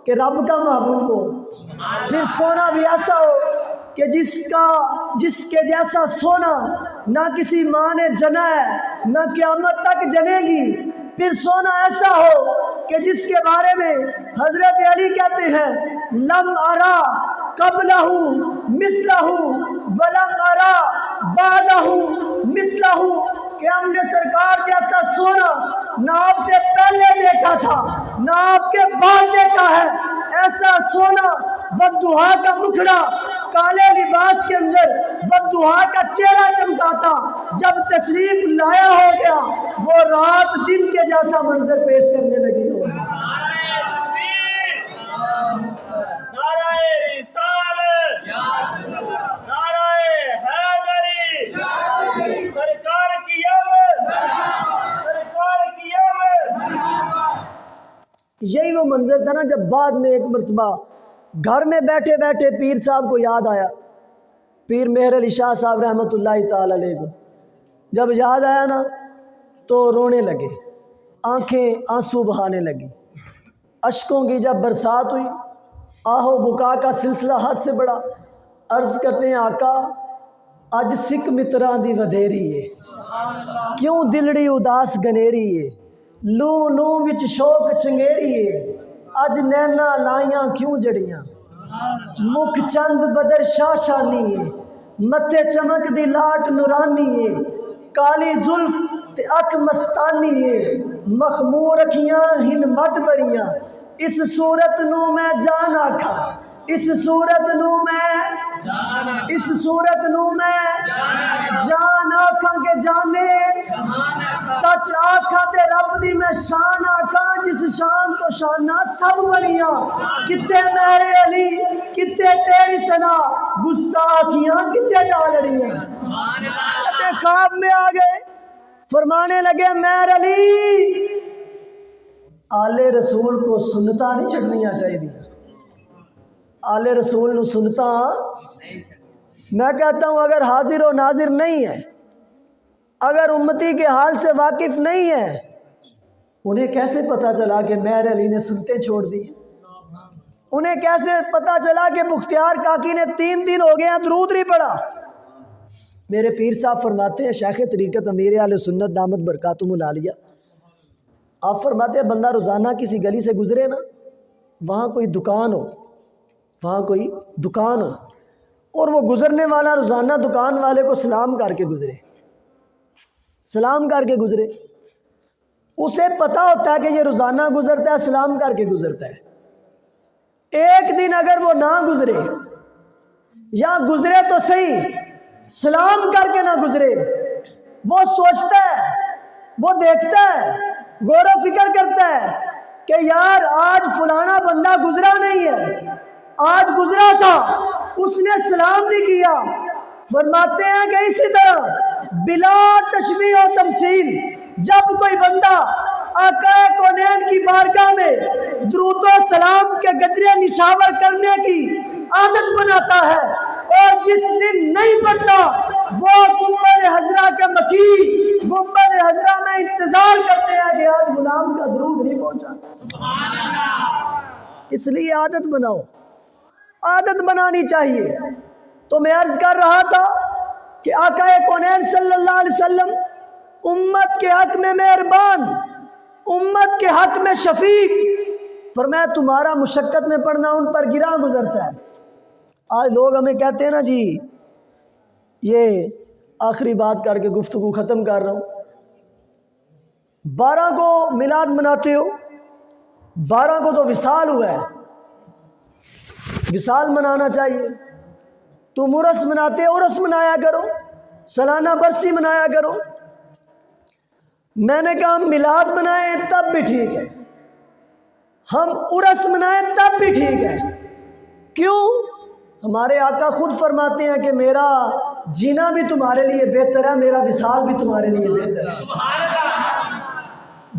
کہ رب کا محبوب ہو، پھر سونا بھی ایسا ہو کہ جس کے جیسا سونا نہ کسی ماں نے جنا ہے نہ قیامت تک جنے گی، پھر سونا ایسا ہو کہ جس کے بارے میں حضرت علی کہتے ہیں لم ارا قبلہ مثلہ ولم ارا بعدہ مثلہ، کہ ہم نے سرکار جیسا سونا نہ آپ سے پہلے دیکھا تھا نہ آپ کے بعد دیکھا ہے۔ ایسا سونا والضحیٰ کا مکھڑا، کالے لباس کے اندر والضحیٰ کا چہرہ چمکاتا، جب تشریف لایا ہو گیا وہ رات دن کے جیسا منظر پیش کرنے لگی ہو۔ یہی وہ منظر تھا نا جب بعد میں ایک مرتبہ گھر میں بیٹھے بیٹھے پیر صاحب کو یاد آیا، پیر مہر علی شاہ صاحب رحمت اللہ تعالی علیہ کو جب یاد آیا نا تو رونے لگے، آنکھیں آنسو بہانے لگی، اشکوں کی جب برسات ہوئی، آہو بکا کا سلسلہ حد سے بڑا، عرض کرتے ہیں آقا اج سکھ متراں دی ودھیری ہے، کیوں دلڑی اداس گنیری ہے، لوں لوں وچ شوق چنگیری ہے، اج نینا لائیاں کیوں جڑیاں، مکھ چند بدر شاہ شانی ہے، متھے چمک دی لاٹ نورانی ہے، کالی زلف تے اک مستانی ہے، مخمور اکھیاں ہن مد بریاں، اس صورت نو میں جان آکھا، اس صورت نو میں جان آکھاں کے جانے، سچ آکھاں تے رب دی میں شان آکھاں، جس شان تو شانہ سب بنیاں، کتے میرے علی کتے تیری سنا، گستاخیاں کتے جا لڑیاں۔ تے خواب میں آ گئے، فرمانے لگے میر علی آل رسول کو سنتا نہیں چھڑنیاں چاہیے دی، آل رسول نو سنتا میں کہتا ہوں اگر حاضر و ناظر نہیں ہے، اگر امتی کے حال سے واقف نہیں ہے، انہیں کیسے پتا چلا کہ میر علی نے سنتے چھوڑ دی؟ انہیں کیسے پتا چلا کہ بختیار کاکی نے 3 دن ہو گئے ہیں درود نہیں پڑھا؟ میرے پیر صاحب فرماتے ہیں، شیخ طریقت امیر اہل سنت دامت برکاتہم العالیہ، آپ فرماتے ہیں بندہ روزانہ کسی گلی سے گزرے نا، وہاں کوئی دکان ہو اور وہ گزرنے والا روزانہ دکان والے کو سلام کر کے گزرے، اسے پتا ہوتا ہے کہ یہ روزانہ گزرتا ہے، سلام کر کے گزرتا ہے۔ ایک دن اگر وہ نہ گزرے یا گزرے تو صحیح سلام کر کے نہ گزرے، وہ سوچتا ہے، وہ دیکھتا ہے، غور و فکر کرتا ہے کہ یار آج فلانا بندہ گزرا نہیں ہے، آج گزرا تھا اس نے سلام نہیں کیا۔ فرماتے ہیں کہ اسی طرح بلا تشبیہ و تمثیل جب کوئی بندہ آقا کونین کی بارگاہ میں درود و سلام کے گجرے نشاور کرنے کی عادت بناتا ہے اور جس دن نہیں پڑتا وہ گنبد حضرہ کے مکی گنبد حضرہ میں انتظار کرتے ہیں کہ آج غلام کا درود نہیں پہنچا۔ اس لیے عادت بناؤ، عادت بنانی چاہیے۔ تو میں عرض کر رہا تھا کہ آقا کونین صلی اللہ علیہ وسلم امت کے حق میں مہربان، امت کے حق میں شفیق، فرمایا تمہارا مشقت میں پڑھنا ان پر گراں گزرتا ہے۔ آج لوگ ہمیں کہتے ہیں نا جی، یہ آخری بات کر کے گفتگو ختم کر رہا ہوں، 12 کو میلاد مناتے ہو، 12 کو تو وصال ہوا ہے، وصال منانا چاہیے۔ تم عرس مناتے عرس منایا کرو، سالانہ برسی منایا کرو۔ میں نے کہا ہم میلاد منائیں تب بھی ٹھیک ہے، ہم عرس منائیں تب بھی ٹھیک ہے۔ کیوں؟ ہمارے آقا خود فرماتے ہیں کہ میرا جینا بھی تمہارے لیے بہتر ہے، میرا وصال بھی تمہارے لیے بہتر ہے۔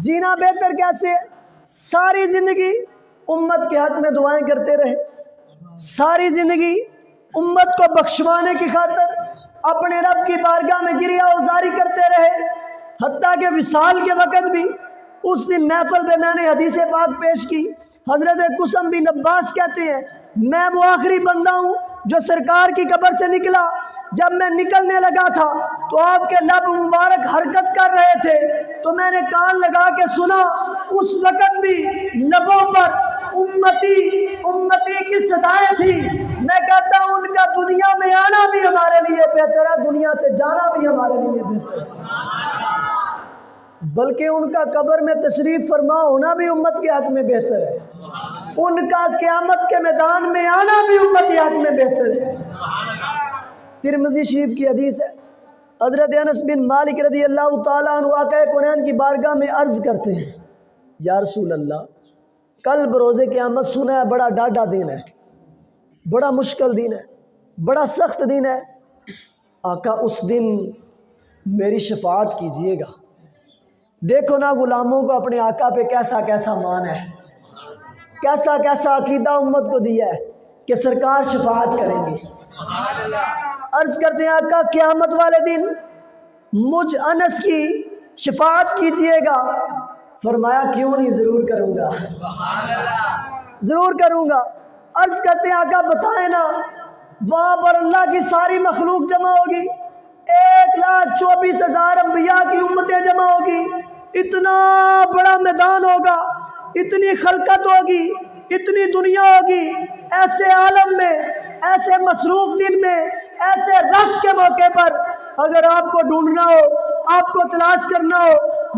جینا بہتر کیسے؟ ساری زندگی امت کے حق میں دعائیں کرتے رہے، ساری زندگی امت کو بخشوانے کی خاطر اپنے رب کی بارگاہ میں گریہ اوزاری کرتے رہے، حتیٰ کہ وصال کے وقت بھی اس دن محفل پہ میں نے حدیث پاک پیش کی، حضرت قسم بن عباس کہتے ہیں میں وہ آخری بندہ ہوں جو سرکار کی قبر سے نکلا، جب میں نکلنے لگا تھا تو آپ کے لب مبارک حرکت کر رہے تھے، تو میں نے کان لگا کے سنا، اس وقت بھی لبوں پر امتی امتی کی صدائیں تھی۔ میں کہتا ہوں ان کا دنیا میں آنا بھی ہمارے لیے بہتر ہے، دنیا سے جانا بھی ہمارے لیے بہتر ہے، بلکہ ان کا قبر میں تشریف فرما ہونا بھی امت کے حق میں بہتر ہے، ان کا قیامت کے میدان میں آنا بھی امت کے حق میں بہتر ہے۔ ترمذی شریف کی حدیث ہے، حضرت انس بن مالک رضی اللہ تعالیٰ عنہ آقا کونین کی بارگاہ میں عرض کرتے ہیں یا رسول اللہ کل بروز قیامت سنا ہے بڑا ڈاڈا دن ہے، بڑا مشکل دن ہے، بڑا سخت دن ہے، آقا اس دن میری شفاعت کیجئے گا۔ دیکھو نا غلاموں کو اپنے آقا پہ کیسا کیسا مان ہے، کیسا کیسا عقیدہ امت کو دیا ہے کہ سرکار شفاعت کریں گے۔ عرض کرتے ہیں آقا قیامت والے دن مجھ انس کی شفاعت کیجئے گا۔ فرمایا کیوں نہیں، ضرور کروں گا، ضرور کروں گا۔ عرض کرتے ہیں آقا بتائیں نا، وہاں پر اللہ کی ساری مخلوق جمع ہوگی، 1,24,000 انبیاء کی امتیں جمع ہوگی، اتنا بڑا میدان ہوگا، اتنی خلقت ہوگی، اتنی دنیا ہوگی، ایسے عالم میں، ایسے مصروف دن میں ایسے رش کے موقع پر اگر آپ کو ڈھونڈنا ہو، آپ کو تلاش کرنا ہو،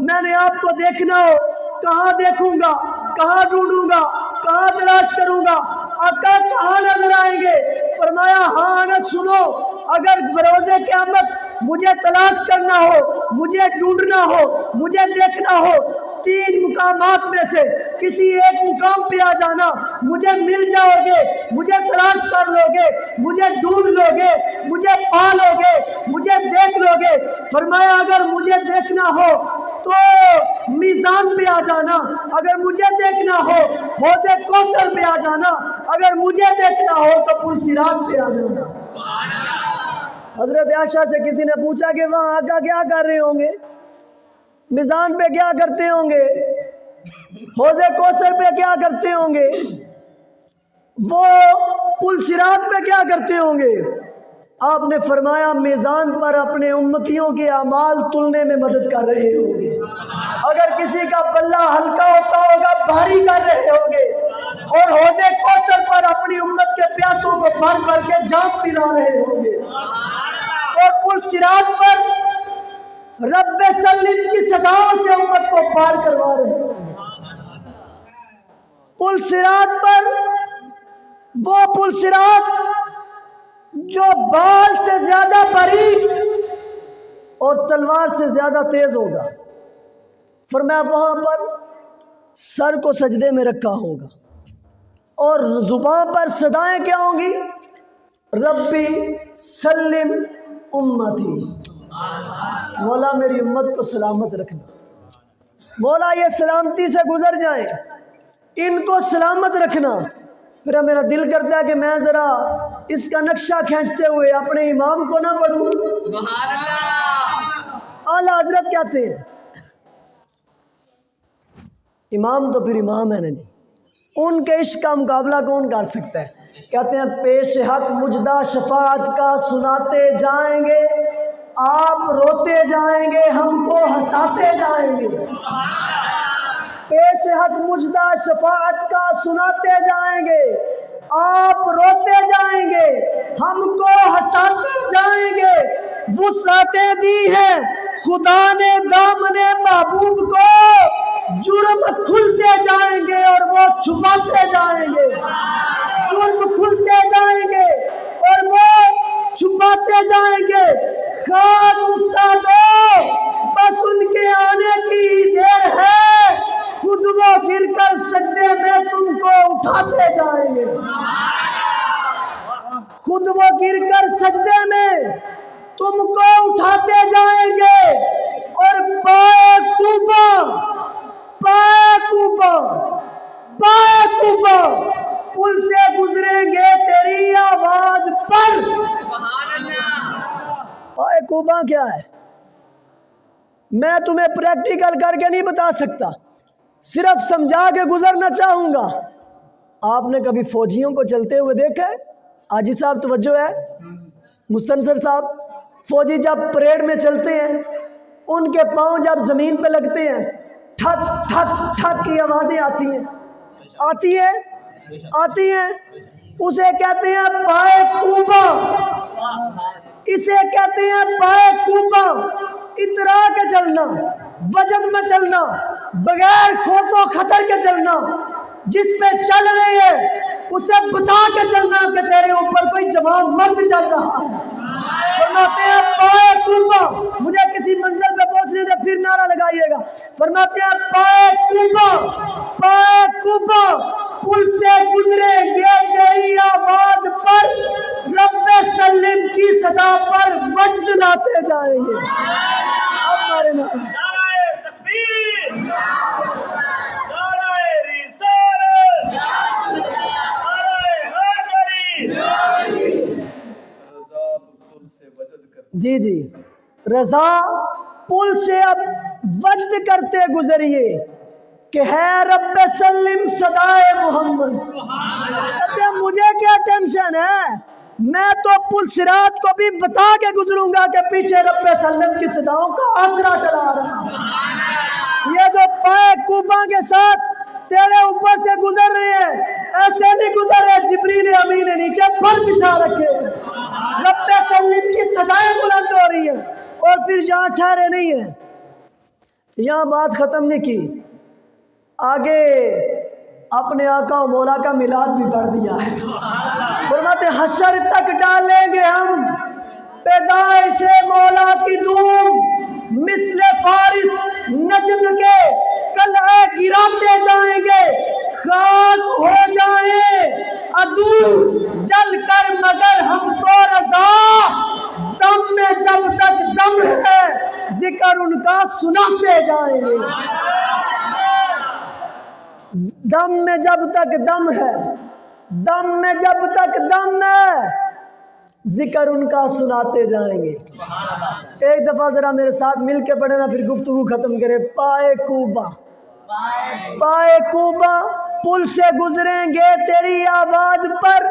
میں نے آپ کو دیکھنا ہو، کہاں دیکھوں گا، کہاں ڈھونڈوں گا، کہاں تلاش کروں گا؟ آقا کہاں نظر آئیں گے؟ فرمایا ہاں انس سنو، اگر بروز قیامت مجھے تلاش کرنا ہو، مجھے ڈھونڈنا ہو، مجھے دیکھنا ہو، 3 مقامات میں سے کسی ایک مقام پہ آ جانا، مجھے مل جاؤ گے، مجھے تلاش کر لو گے، مجھے ڈھونڈ لو گے، مجھے پا لو گے، مجھے دیکھ لو گے۔ فرمایا اگر مجھے دیکھنا ہو تو میزان پہ آ جانا، اگر مجھے دیکھنا ہو حوض کوثر پہ آ جانا، اگر مجھے دیکھنا ہو تو پل صراط پہ آ جانا۔ حضرت عائشہ سے کسی نے پوچھا کہ وہاں آقا کیا کر رہے ہوں گے، میزان پہ کیا کرتے ہوں گے، حوض کوثر پہ کیا کرتے ہوں گے، وہ پل صراط پہ کیا کرتے ہوں گے؟ آپ نے فرمایا میزان پر اپنے امتیوں کے اعمال تلنے میں مدد کر رہے ہوں گے، اگر کسی کا پلہ ہلکا ہوتا ہوگا بھاری کر رہے ہوں گے، اور حوض کوثر پر اپنی امت کے پیاسوں کو بھر بھر کے جام پلا رہے ہوں گے، اور پل صراط پر رب سلم کی صداؤں سے امت کو پار کروا رہے ہوں گے۔ پل صراط پر وہ پل صراط جو بال سے زیادہ باریک اور تلوار سے زیادہ تیز ہوگا، فرمایا وہاں پر سر کو سجدے میں رکھا ہوگا اور زبان پر صدائیں کیا ہوں گی؟ ربی سلم امتی، مولا میری امت کو سلامت رکھنا، مولا یہ سلامتی سے گزر جائیں، ان کو سلامت رکھنا۔ پھر میرا دل کرتا ہے کہ میں ذرا اس کا نقشہ کھینچتے ہوئے اپنے امام کو نہ پڑھوں۔ سبحان اللہ۔ اعلیٰ حضرت کہتے ہیں امام تو پھر امام ہے نا جی، ان کے عشق کا مقابلہ کون کر سکتا ہے؟ کہتے ہیں پیش حق مجدہ شفاعت کا سناتے جائیں گے، آپ روتے جائیں گے، ہم کو ہنساتے جائیں گے۔ پیش حق مجدہ شفاعت کا سناتے جائیں گے، آپ روتے جائیں گے، ہم کو ہنساتے جائیں گے۔ وسعتیں دی ہیں خدا نے دامن محبوب کو، جرم کھلتے جائیں گے اور وہ چھپاتے جائیں گے، جرم کھلتے جائیں گے اور وہ چھپاتے جائیں گے۔ خاک استادو بس ان کے آنے کی دیر ہے، خود وہ گر کر سجدے میں تم کو اٹھاتے جائیں گے، خود وہ گر کر سجدے میں تم کو اٹھاتے جائیں گے، اور پائے کوبا پائے کوبا پائے کوبا پل سے گزریں گے تیری آواز پر۔ پائے کوبا کیا ہے میں تمہیں پریکٹیکل کر کے نہیں بتا سکتا، صرف سمجھا کے گزرنا چاہوں گا۔ آپ نے کبھی فوجیوں کو چلتے ہوئے دیکھا ہے؟ حاجی صاحب توجہ ہے، مستنصر صاحب، فوجی جب پریڈ میں چلتے ہیں ان کے پاؤں جب زمین پہ لگتے ہیں ٹھک ٹھک ٹھک کی آوازیں آتی ہیں، اسے کہتے ہیں پائے کوبا، اسے کہتے ہیں پائے کوبا۔ اترا کے چلنا، وجد میں چلنا، بغیر خوف و خطر کے چلنا، جس پہ چل رہی ہے اسے بتا کے چلنا کہ تیرے اوپر کوئی جوان مرد چل رہا ہے۔ فرماتے ہیں پائے کوبا، مجھے کسی منزل پہ پہنچنے دے پھر نعرہ لگائیے گا۔ فرماتے ہیں پائے کوبا پائے کوبا پل سے گزریں گے تیری آواز پر، رب سلم کی صدا پر وجد لاتے جائیں گے۔ ہمارے نعرہ نعرہ تکبیر، نعرہ رسالت، نعرہ حیدری۔ جی رضا پل سے اب وجد کرتے گزریے کہ ہے رب سلم صدائے محمد۔ کہتے ہیں مجھے کیا ٹینشن ہے، میں تو پل صراط کو بھی بتا کے گزروں گا کہ پیچھے رب سلم کی صداؤں کا آسرا چلا رہا۔ یہ جو پائے کوبا کے ساتھ تیرے اوپر سے گزر رہے ہیں، ایسے نہیں گزر رہے جبریل امین نے نیچے پر بچھا رکھے، رب سلم کی صدائیں بلند ہو رہی ہیں، اور پھر جہاں ٹھہرے نہیں ہیں، یہاں بات ختم نہیں کی، آگے اپنے آقا و مولا کا میلاد بھی پڑھ دیا ہے۔ فرماتے حشر تک ڈالیں گے ہم پیدائش مولا کی دھوم، مثل فارس نجد کے قلعے گراتے جائیں گے، خاک ہو جائیں عدو جل کر مگر ہم کو رضا، دم میں جب تک دم ہے ذکر ان کا سناتے جائیں گے، دم میں جب تک دم ہے، دم میں جب تک دم ہے ذکر ان کا سناتے جائیں گے۔ ایک دفعہ ذرا میرے ساتھ مل کے پڑھے نا، پھر گفتگو ختم کرے۔ پائے کوبا، پائے کوبا پل سے گزریں گے تیری آواز پر،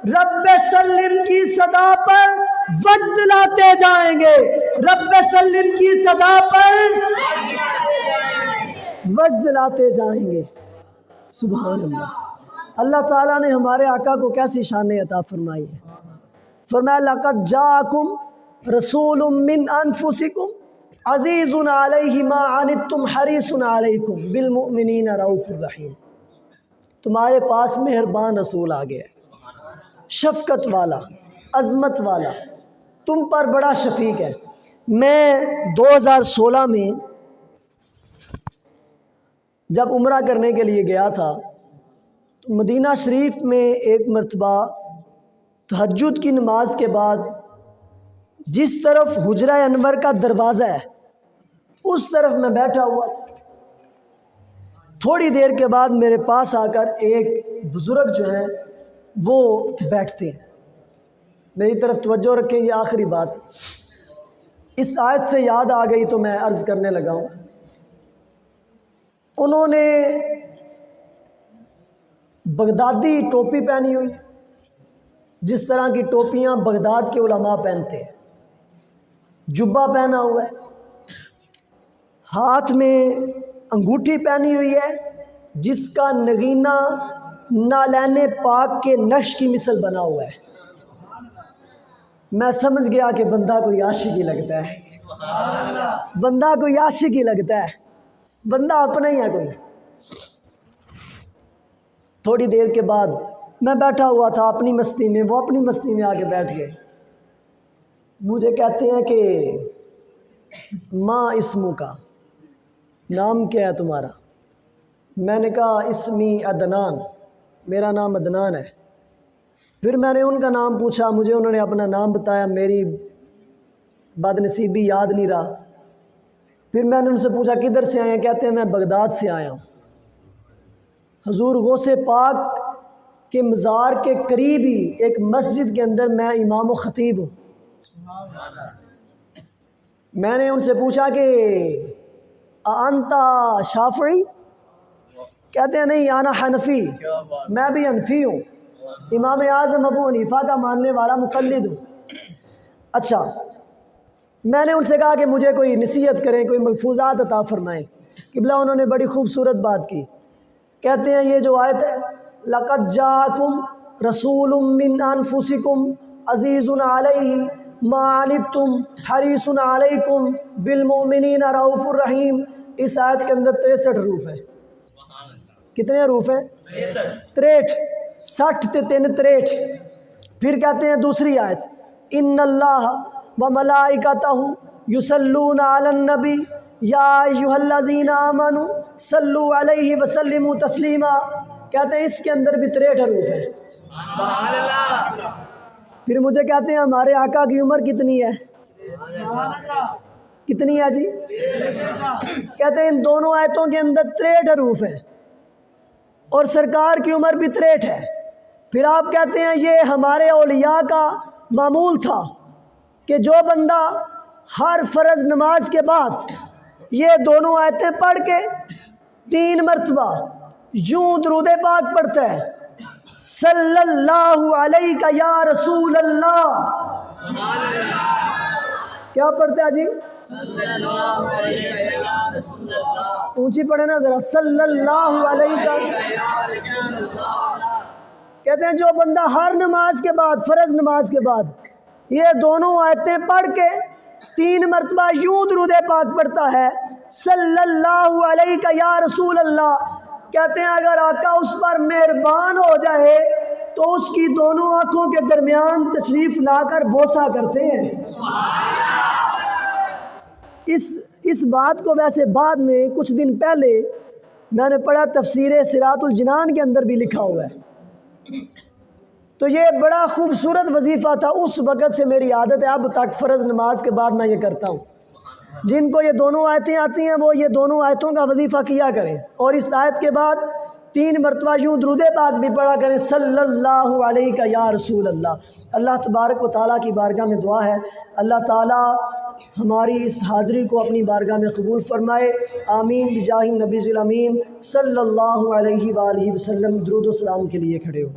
رب سلم کی صدا پر وجد لاتے جائیں گے، رب سلم کی صدا پر وجد لاتے جائیں گے۔ سبحان اللہ۔ اللہ تعالیٰ نے ہمارے آقا کو کیسی شان عطا فرمائی ہے۔ فرمایا لقد جاءکم رسول من انفسکم عزیز علیہ ما عنتم حریص علیکم بالمؤمنین رؤوف الرحیم، تمہارے پاس مہربان رسول آ گیا ہے، شفقت والا، عظمت والا، تم پر بڑا شفیق ہے۔ میں 2016 میں جب عمرہ کرنے کے لیے گیا تھا تو مدینہ شریف میں ایک مرتبہ تہجد کی نماز کے بعد جس طرف حجرہ انور کا دروازہ ہے اس طرف میں بیٹھا ہوا، تھوڑی دیر کے بعد میرے پاس آ کر ایک بزرگ جو ہیں وہ بیٹھتے ہیں، میری طرف توجہ رکھیں، یہ آخری بات اس آیت سے یاد آ گئی تو میں عرض کرنے لگا ہوں۔ انہوں نے بغدادی ٹوپی پہنی ہوئی، جس طرح کی ٹوپیاں بغداد کے علماء پہنتے ہیں، جبہ پہنا ہوا ہے، ہاتھ میں انگوٹھی پہنی ہوئی ہے جس کا نگینہ نالین پاک کے نقش کی مثل بنا ہوا ہے۔ میں سمجھ گیا کہ بندہ کوئی عاشق ہی لگتا ہے، بندہ کوئی عاشق ہی لگتا ہے، بندہ اپنا ہی ہے کوئی۔ تھوڑی دیر کے بعد میں بیٹھا ہوا تھا اپنی مستی میں، وہ اپنی مستی میں آ کے بیٹھ گئے، مجھے کہتے ہیں کہ ماں اسمو کا، نام کیا ہے تمہارا؟ میں نے کہا اسمی عدنان، میرا نام عدنان ہے۔ پھر میں نے ان کا نام پوچھا، مجھے انہوں نے اپنا نام بتایا، میری بدنصیبی یاد نہیں رہا۔ پھر میں نے ان سے پوچھا کدھر سے آئے ہیں؟ کہتے ہیں میں بغداد سے آیا ہوں، حضور غوث پاک کے مزار کے قریب ہی ایک مسجد کے اندر میں امام و خطیب ہوں۔ میں نے ان سے پوچھا کہ انتا شافعی؟ کہتے ہیں نہیں انا حنفی، میں بھی حنفی ہوں، امام اعظم ابو حنیفہ کا ماننے والا مقلد ہوں۔ اچھا، میں نے ان سے کہا کہ مجھے کوئی نصیحت کریں، کوئی ملفوظات عطا فرمائیں۔ قبلہ انہوں نے بڑی خوبصورت بات کی، کہتے ہیں یہ جو آیت ہے لقد جاءکم رسول من انفسکم عزیز علیہ ما عنتم حریص علیکم بالمؤمنین رؤوف الرحیم، اس آیت کے اندر 63 حروف ہیں۔ کتنے حروف ہیں؟ 63، 60 تے 3 63۔ پھر کہتے ہیں دوسری آیت ان اللہ وملائکتہ یصلون علی النبی یا ایھا الذین آمنوا صلوا علیہ وسلموا تسلیما، کہتے ہیں اس کے اندر بھی 63 حروف ہیں۔ سبحان اللہ۔ پھر مجھے کہتے ہیں ہمارے آقا کی عمر کتنی ہے؟ کتنی ہے جی؟ کہتے ہیں ان دونوں آیتوں کے اندر 63 حروف ہیں اور سرکار کی عمر بھی 63 ہے۔ پھر آپ کہتے ہیں یہ ہمارے اولیاء کا معمول تھا کہ جو بندہ ہر فرض نماز کے بعد یہ دونوں آیتیں پڑھ کے 3 مرتبہ یوں درود پاک پڑھتا ہے، صلی اللہ علیہ یا رسول اللہ، کیا پڑھتا ہے جی؟ اونچی پڑھے نا ذرا، صلی اللہ علیہ کہتے ہیں جو بندہ ہر نماز کے بعد، فرض نماز کے بعد یہ دونوں آیتیں پڑھ کے 3 مرتبہ یوں درود پاک پڑھتا ہے، صلی اللہ علیہ یا رسول اللہ، کہتے ہیں اگر آقا اس پر مہربان ہو جائے تو اس کی دونوں آنکھوں کے درمیان تشریف لا کر بوسہ کرتے ہیں۔ اس بات کو ویسے بعد میں کچھ دن پہلے میں نے پڑھا، تفسیر صراط الجنان کے اندر بھی لکھا ہوا ہے۔ تو یہ بڑا خوبصورت وظیفہ تھا، اس وقت سے میری عادت ہے، اب تک فرض نماز کے بعد میں یہ کرتا ہوں۔ جن کو یہ دونوں آیتیں آتی ہیں وہ یہ دونوں آیتوں کا وظیفہ کیا کریں، اور اس آیت کے بعد 3 مرتبہ یوں درود پاک بھی پڑھا کریں، صلی اللہ علیہ یا رسول اللہ۔ اللہ تبارک و تعالیٰ کی بارگاہ میں دعا ہے، اللہ تعالیٰ ہماری اس حاضری کو اپنی بارگاہ میں قبول فرمائے، آمین بجاہ نبی الامین صلی اللہ علیہ وآلہ وسلم۔ درود و سلام کے لیے کھڑے ہو۔